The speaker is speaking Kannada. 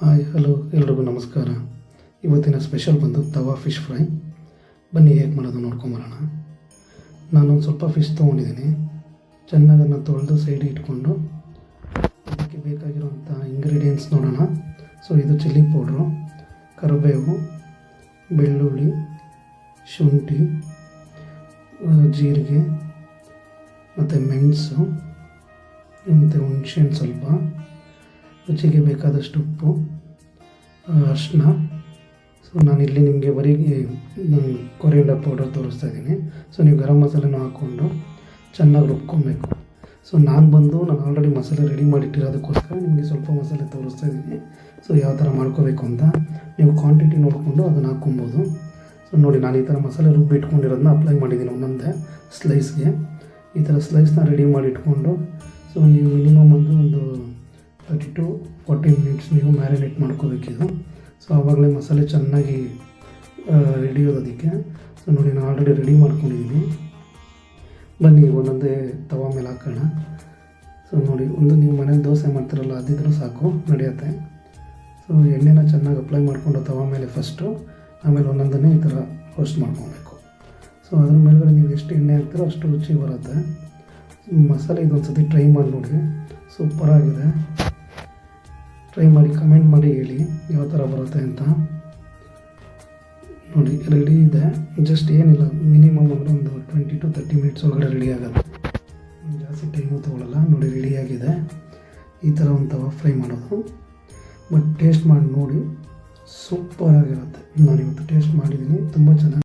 ಹಾಯ್ ಹಲೋ ಎಲ್ರಿಗೂ ನಮಸ್ಕಾರ. ಇವತ್ತಿನ ಸ್ಪೆಷಲ್ ಬಂದು ತವಾ ಫಿಶ್ ಫ್ರೈ. ಬನ್ನಿ ಹೇಗೆ ಮಾಡೋದು ನೋಡ್ಕೊಂಬರೋಣ. ನಾನೊಂದು ಸ್ವಲ್ಪ ಫಿಶ್ ತೊಗೊಂಡಿದ್ದೀನಿ. ಚೆನ್ನಾಗಿ ಅದನ್ನು ತೊಳೆದು ಸೈಡಿಗೆ ಇಟ್ಕೊಂಡು ಅದಕ್ಕೆ ಬೇಕಾಗಿರುವಂಥ ಇಂಗ್ರೀಡಿಯೆಂಟ್ಸ್ ನೋಡೋಣ. ಸೊ ಇದು ಚಿಲ್ಲಿ ಪೌಡ್ರು, ಕರಿಬೇವು, ಬೆಳ್ಳುಳ್ಳಿ, ಶುಂಠಿ, ಜೀರಿಗೆ ಮತ್ತು ಮೆಣಸು ಮತ್ತು ಹುಣಸೆಹಣ್ಣು, ಸ್ವಲ್ಪ ರುಚಿಗೆ ಬೇಕಾದಷ್ಟು ಉಪ್ಪು, ಅರಿಶಿನ. ಸೊ ನಾನಿಲ್ಲಿ ನಿಮಗೆ ಬರೀ ಕೊರಿಯಂಡರ್ ಪೌಡರ್ ತೋರಿಸ್ತಾ ಇದ್ದೀನಿ. ಸೊ ನೀವು ಗರಂ ಮಸಾಲೆನೂ ಹಾಕ್ಕೊಂಡು ಚೆನ್ನಾಗಿ ರುಬ್ಕೊಬೇಕು. ಸೊ ನಾನು ಆಲ್ರೆಡಿ ಮಸಾಲೆ ರೆಡಿ ಮಾಡಿಟ್ಟಿರೋದಕ್ಕೋಸ್ಕರ ನಿಮಗೆ ಸ್ವಲ್ಪ ಮಸಾಲೆ ತೋರಿಸ್ತಾ ಇದ್ದೀನಿ. ಸೊ ಯಾವ ಥರ ಮಾಡ್ಕೋಬೇಕು ಅಂತ ನೀವು ಕ್ವಾಂಟಿಟಿ ನೋಡಿಕೊಂಡು ಅದನ್ನು ಹಾಕ್ಕೊಬೋದು. ಸೊ ನೋಡಿ, ನಾನು ಈ ಥರ ಮಸಾಲೆ ರುಬ್ಬಿಟ್ಕೊಂಡಿರೋದನ್ನ ಅಪ್ಲೈ ಮಾಡಿದ್ದೀನಿ ಒಂದೊಂದೇ ಸ್ಲೈಸ್ಗೆ. ಈ ಥರ ಸ್ಲೈಸ್ನ ರೆಡಿ ಮಾಡಿ ಇಟ್ಕೊಂಡು ಸೊ ನೀವು ಮಿನಿಮಮ್ ಒಂದು 30 to 40 ಮಿನಿಟ್ಸ್ ನೀವು ಮ್ಯಾರಿನೇಟ್ ಮಾಡ್ಕೋಬೇಕಿದು. ಸೊ ಆವಾಗಲೇ ಮಸಾಲೆ ಚೆನ್ನಾಗಿ ಹಿಡಿಯೋದು ಅದಕ್ಕೆ. ಸೊ ನೋಡಿ, ನಾನು ಆಲ್ರೆಡಿ ರೆಡಿ ಮಾಡ್ಕೊಂಡಿದ್ದೀನಿ. ಬನ್ನಿ ಒಂದೊಂದೇ ತವಾ ಮೇಲೆ ಹಾಕೋಣ. ಸೊ ನೋಡಿ, ನೀವು ಮನೇಲಿ ದೋಸೆ ಮಾಡ್ತಿರಲ್ಲ, ಅದಿದ್ರೂ ಸಾಕು, ನಡೆಯುತ್ತೆ. ಸೊ ಎಣ್ಣೆನ ಚೆನ್ನಾಗಿ ಅಪ್ಲೈ ಮಾಡಿಕೊಂಡು ತವಾ ಮೇಲೆ ಫಸ್ಟು, ಆಮೇಲೆ ಒಂದೊಂದನ್ನೇ ಈ ಥರ ರೋಸ್ಟ್ ಮಾಡ್ಕೊಬೇಕು. ಸೊ ಅದ್ರ ಮೇಲ್ಗಡೆ ನೀವು ಎಷ್ಟು ಎಣ್ಣೆ ಹಾಕ್ತೀರೋ ಅಷ್ಟು ರುಚಿ ಬರುತ್ತೆ. ಮಸಾಲೆ ಇದೊಂದು ಸತಿ ಟ್ರೈ ಮಾಡಿ ನೋಡಿ, ಸೂಪರಾಗಿದೆ. ಟ್ರೈ ಮಾಡಿ ಕಮೆಂಟ್ ಮಾಡಿ ಹೇಳಿ ಯಾವ ಥರ ಬರುತ್ತೆ ಅಂತ. ನೋಡಿ ರೆಡಿ ಇದೆ. ಜಸ್ಟ್ ಏನಿಲ್ಲ, ಮಿನಿಮಮ್ ಅಂದರೆ ಒಂದು 20 to 30 ಮಿನಿಟ್ಸ್ ಒಳಗಡೆ ರೆಡಿ ಆಗುತ್ತೆ. ಜಾಸ್ತಿ ಟೈಮು ತೊಗೊಳ್ಳಲ್ಲ. ನೋಡಿ ರೆಡಿಯಾಗಿದೆ. ಈ ಥರ ಒಂದು ತವಾ ಫ್ರೈ ಮಾಡೋದು. ಬಟ್ ಟೇಸ್ಟ್ ಮಾಡಿ ನೋಡಿ, ಸೂಪರಾಗಿರುತ್ತೆ. ನಾನಿವತ್ತು ಟೇಸ್ಟ್ ಮಾಡಿದ್ದೀನಿ, ತುಂಬ ಚೆನ್ನಾಗಿ